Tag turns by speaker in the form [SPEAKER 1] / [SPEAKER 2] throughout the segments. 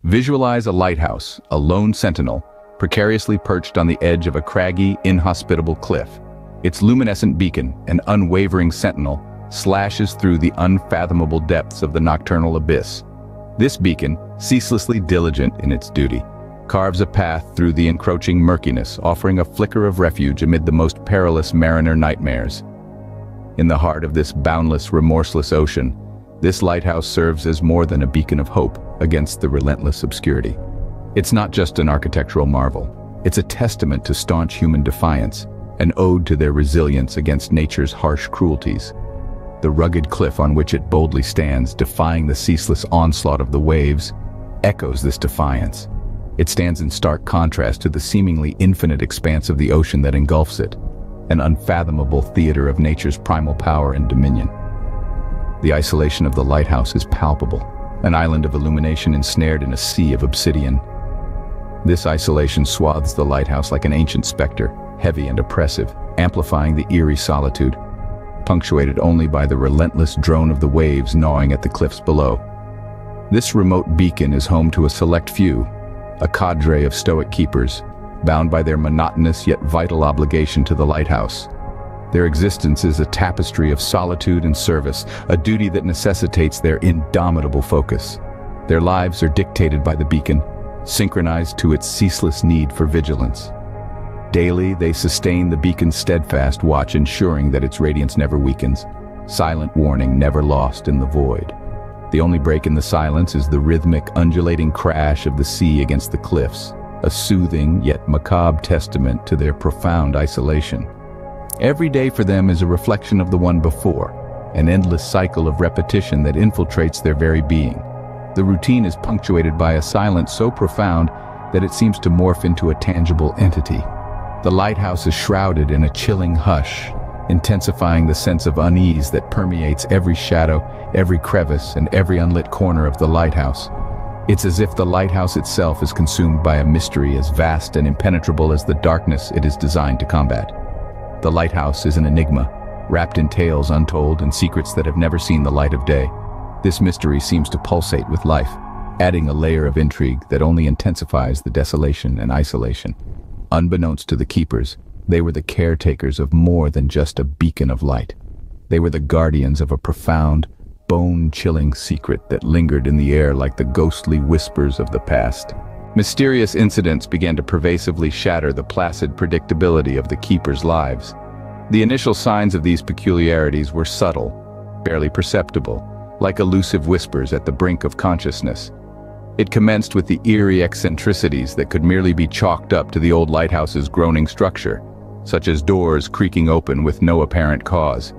[SPEAKER 1] Visualize a lighthouse, a lone sentinel, precariously perched on the edge of a craggy, inhospitable cliff. Its luminescent beacon, an unwavering sentinel, slashes through the unfathomable depths of the nocturnal abyss. This beacon, ceaselessly diligent in its duty, carves a path through the encroaching murkiness, offering a flicker of refuge amid the most perilous mariner nightmares. In the heart of this boundless, remorseless ocean, this lighthouse serves as more than a beacon of hope against the relentless obscurity. It's not just an architectural marvel. It's a testament to staunch human defiance, an ode to their resilience against nature's harsh cruelties. The rugged cliff on which it boldly stands, defying the ceaseless onslaught of the waves, echoes this defiance. It stands in stark contrast to the seemingly infinite expanse of the ocean that engulfs it, an unfathomable theater of nature's primal power and dominion. The isolation of the lighthouse is palpable, an island of illumination ensnared in a sea of obsidian. This isolation swathes the lighthouse like an ancient specter, heavy and oppressive, amplifying the eerie solitude, punctuated only by the relentless drone of the waves gnawing at the cliffs below. This remote beacon is home to a select few, a cadre of stoic keepers, bound by their monotonous yet vital obligation to the lighthouse. Their existence is a tapestry of solitude and service, a duty that necessitates their indomitable focus. Their lives are dictated by the beacon, synchronized to its ceaseless need for vigilance. Daily, they sustain the beacon's steadfast watch, ensuring that its radiance never weakens, silent warning never lost in the void. The only break in the silence is the rhythmic, undulating crash of the sea against the cliffs, a soothing yet macabre testament to their profound isolation. Every day for them is a reflection of the one before, an endless cycle of repetition that infiltrates their very being. The routine is punctuated by a silence so profound that it seems to morph into a tangible entity. The lighthouse is shrouded in a chilling hush, intensifying the sense of unease that permeates every shadow, every crevice, and every unlit corner of the lighthouse. It's as if the lighthouse itself is consumed by a mystery as vast and impenetrable as the darkness it is designed to combat. The lighthouse is an enigma, wrapped in tales untold and secrets that have never seen the light of day. This mystery seems to pulsate with life, adding a layer of intrigue that only intensifies the desolation and isolation. Unbeknownst to the keepers, they were the caretakers of more than just a beacon of light. They were the guardians of a profound, bone-chilling secret that lingered in the air like the ghostly whispers of the past. Mysterious incidents began to pervasively shatter the placid predictability of the keepers' lives. The initial signs of these peculiarities were subtle, barely perceptible, like elusive whispers at the brink of consciousness. It commenced with the eerie eccentricities that could merely be chalked up to the old lighthouse's groaning structure, such as doors creaking open with no apparent cause.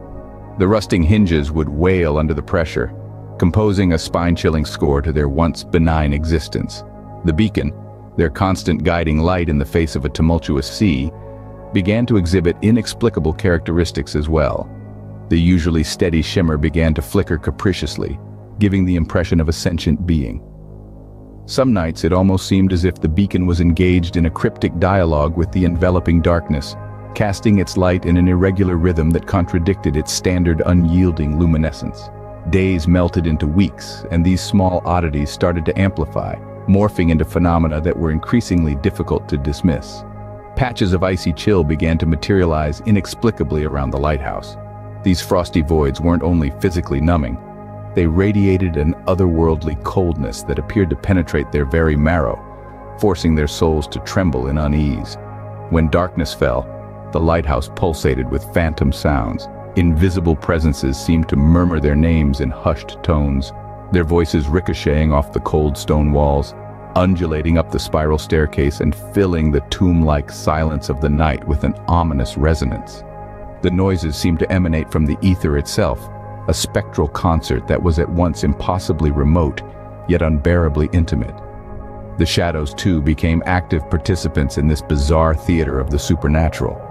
[SPEAKER 1] The rusting hinges would wail under the pressure, composing a spine-chilling score to their once benign existence. The beacon, their constant guiding light in the face of a tumultuous sea, began to exhibit inexplicable characteristics as well. The usually steady shimmer began to flicker capriciously, giving the impression of a sentient being. Some nights it almost seemed as if the beacon was engaged in a cryptic dialogue with the enveloping darkness, casting its light in an irregular rhythm that contradicted its standard unyielding luminescence. Days melted into weeks, and these small oddities started to amplify, morphing into phenomena that were increasingly difficult to dismiss. Patches of icy chill began to materialize inexplicably around the lighthouse. These frosty voids weren't only physically numbing, they radiated an otherworldly coldness that appeared to penetrate their very marrow, forcing their souls to tremble in unease. When darkness fell, the lighthouse pulsated with phantom sounds. Invisible presences seemed to murmur their names in hushed tones, their voices ricocheting off the cold stone walls, undulating up the spiral staircase and filling the tomb-like silence of the night with an ominous resonance. The noises seemed to emanate from the ether itself, a spectral concert that was at once impossibly remote, yet unbearably intimate. The shadows, too, became active participants in this bizarre theater of the supernatural.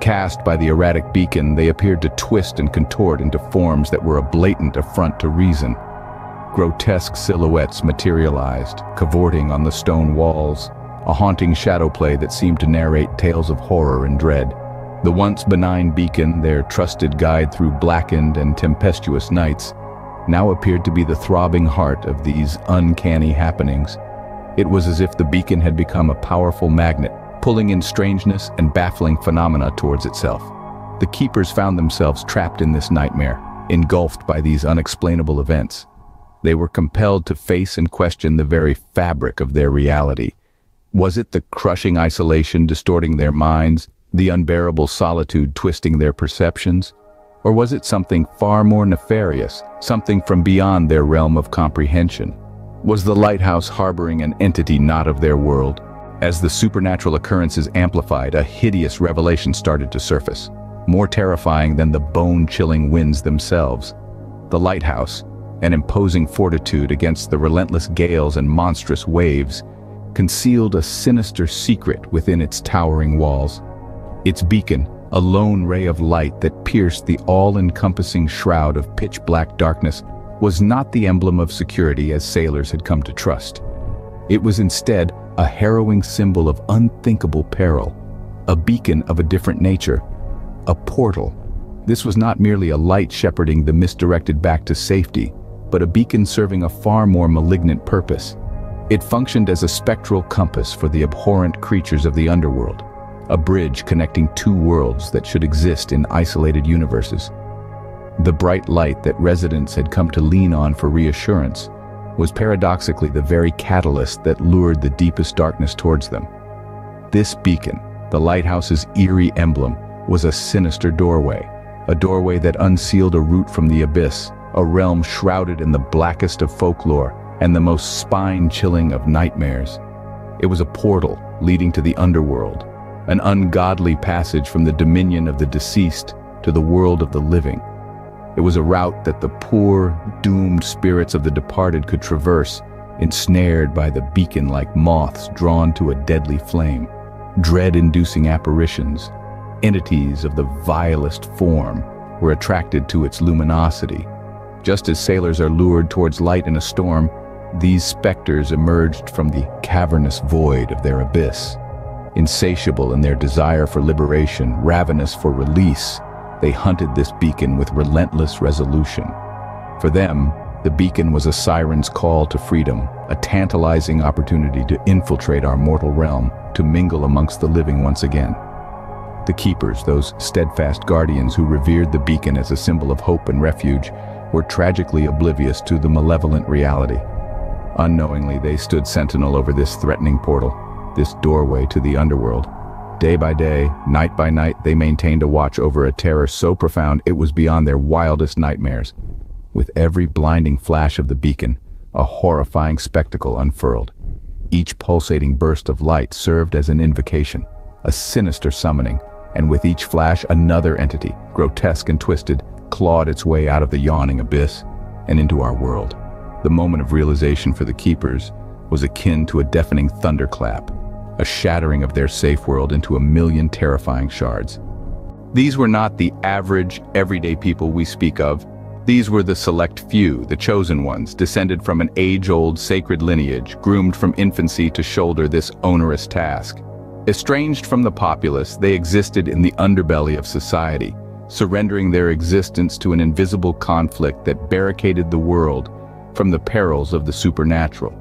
[SPEAKER 1] Cast by the erratic beacon, they appeared to twist and contort into forms that were a blatant affront to reason. Grotesque silhouettes materialized, cavorting on the stone walls, a haunting shadow play that seemed to narrate tales of horror and dread. The once benign beacon, their trusted guide through blackened and tempestuous nights, now appeared to be the throbbing heart of these uncanny happenings. It was as if the beacon had become a powerful magnet, pulling in strangeness and baffling phenomena towards itself. The keepers found themselves trapped in this nightmare, engulfed by these unexplainable events. They were compelled to face and question the very fabric of their reality. Was it the crushing isolation distorting their minds, the unbearable solitude twisting their perceptions? Or was it something far more nefarious, something from beyond their realm of comprehension? Was the lighthouse harboring an entity not of their world? As the supernatural occurrences amplified, a hideous revelation started to surface, more terrifying than the bone-chilling winds themselves. The lighthouse, an imposing fortitude against the relentless gales and monstrous waves, concealed a sinister secret within its towering walls. Its beacon, a lone ray of light that pierced the all-encompassing shroud of pitch-black darkness, was not the emblem of security as sailors had come to trust. It was instead a harrowing symbol of unthinkable peril, a beacon of a different nature, a portal. This was not merely a light shepherding the misdirected back to safety, but a beacon serving a far more malignant purpose. It functioned as a spectral compass for the abhorrent creatures of the underworld, a bridge connecting two worlds that should exist in isolated universes. The bright light that residents had come to lean on for reassurance was paradoxically the very catalyst that lured the deepest darkness towards them. This beacon, the lighthouse's eerie emblem, was a sinister doorway, a doorway that unsealed a route from the abyss, a realm shrouded in the blackest of folklore and the most spine-chilling of nightmares. It was a portal leading to the underworld, an ungodly passage from the dominion of the deceased to the world of the living. It was a route that the poor, doomed spirits of the departed could traverse, ensnared by the beacon like moths drawn to a deadly flame. Dread-inducing apparitions, entities of the vilest form, were attracted to its luminosity. Just as sailors are lured towards light in a storm, these specters emerged from the cavernous void of their abyss. Insatiable in their desire for liberation, ravenous for release, they hunted this beacon with relentless resolution. For them, the beacon was a siren's call to freedom, a tantalizing opportunity to infiltrate our mortal realm, to mingle amongst the living once again. The keepers, those steadfast guardians who revered the beacon as a symbol of hope and refuge, were tragically oblivious to the malevolent reality. Unknowingly, they stood sentinel over this threatening portal, this doorway to the underworld. Day by day, night by night, they maintained a watch over a terror so profound it was beyond their wildest nightmares. With every blinding flash of the beacon, a horrifying spectacle unfurled. Each pulsating burst of light served as an invocation, a sinister summoning, and with each flash another entity, grotesque and twisted, clawed its way out of the yawning abyss and into our world. The moment of realization for the keepers was akin to a deafening thunderclap, a shattering of their safe world into a million terrifying shards. These were not the average, everyday people we speak of. These were the select few, the chosen ones, descended from an age-old sacred lineage, groomed from infancy to shoulder this onerous task. Estranged from the populace, they existed in the underbelly of society, surrendering their existence to an invisible conflict that barricaded the world from the perils of the supernatural.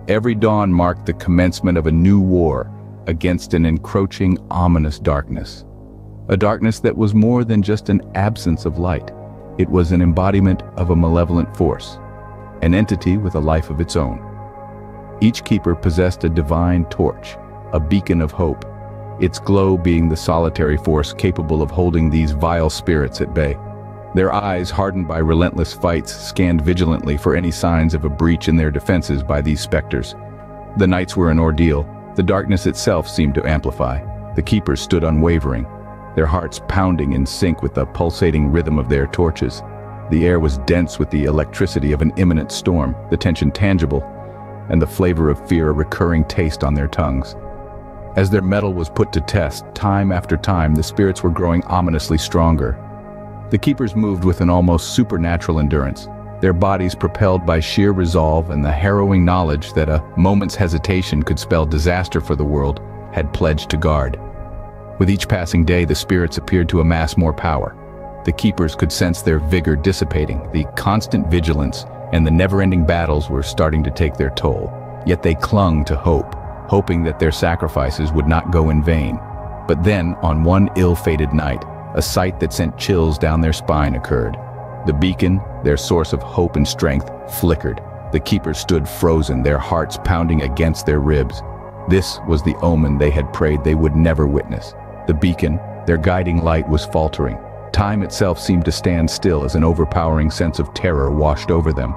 [SPEAKER 1] Every dawn marked the commencement of a new war against an encroaching, ominous darkness. A darkness that was more than just an absence of light. It was an embodiment of a malevolent force, an entity with a life of its own. Each keeper possessed a divine torch, a beacon of hope, its glow being the solitary force capable of holding these vile spirits at bay. Their eyes, hardened by relentless fights, scanned vigilantly for any signs of a breach in their defenses by these specters. The nights were an ordeal. The darkness itself seemed to amplify. The keepers stood unwavering, their hearts pounding in sync with the pulsating rhythm of their torches. The air was dense with the electricity of an imminent storm, the tension tangible, and the flavor of fear a recurring taste on their tongues. As their mettle was put to test, time after time, the spirits were growing ominously stronger. The keepers moved with an almost supernatural endurance, their bodies propelled by sheer resolve and the harrowing knowledge that a moment's hesitation could spell disaster for the world, had pledged to guard. With each passing day, the spirits appeared to amass more power. The keepers could sense their vigor dissipating, the constant vigilance and the never-ending battles were starting to take their toll. Yet they clung to hope, hoping that their sacrifices would not go in vain. But then, on one ill-fated night, a sight that sent chills down their spine occurred. The beacon, their source of hope and strength, flickered. The keepers stood frozen, their hearts pounding against their ribs. This was the omen they had prayed they would never witness. The beacon, their guiding light, was faltering. Time itself seemed to stand still as an overpowering sense of terror washed over them.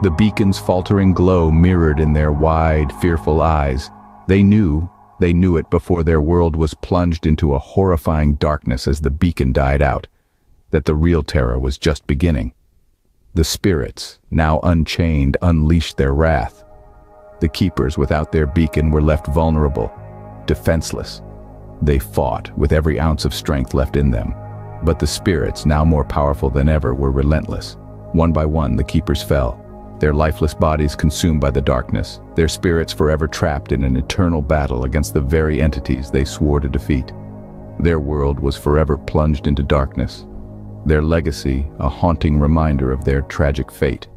[SPEAKER 1] The beacon's faltering glow mirrored in their wide, fearful eyes. They knew it before their world was plunged into a horrifying darkness as the beacon died out, that the real terror was just beginning. The spirits, now unchained, unleashed their wrath. The keepers, without their beacon, were left vulnerable, defenseless. They fought with every ounce of strength left in them. But the spirits, now more powerful than ever, were relentless. One by one, the keepers fell, their lifeless bodies consumed by the darkness, their spirits forever trapped in an eternal battle against the very entities they swore to defeat. Their world was forever plunged into darkness, their legacy a haunting reminder of their tragic fate.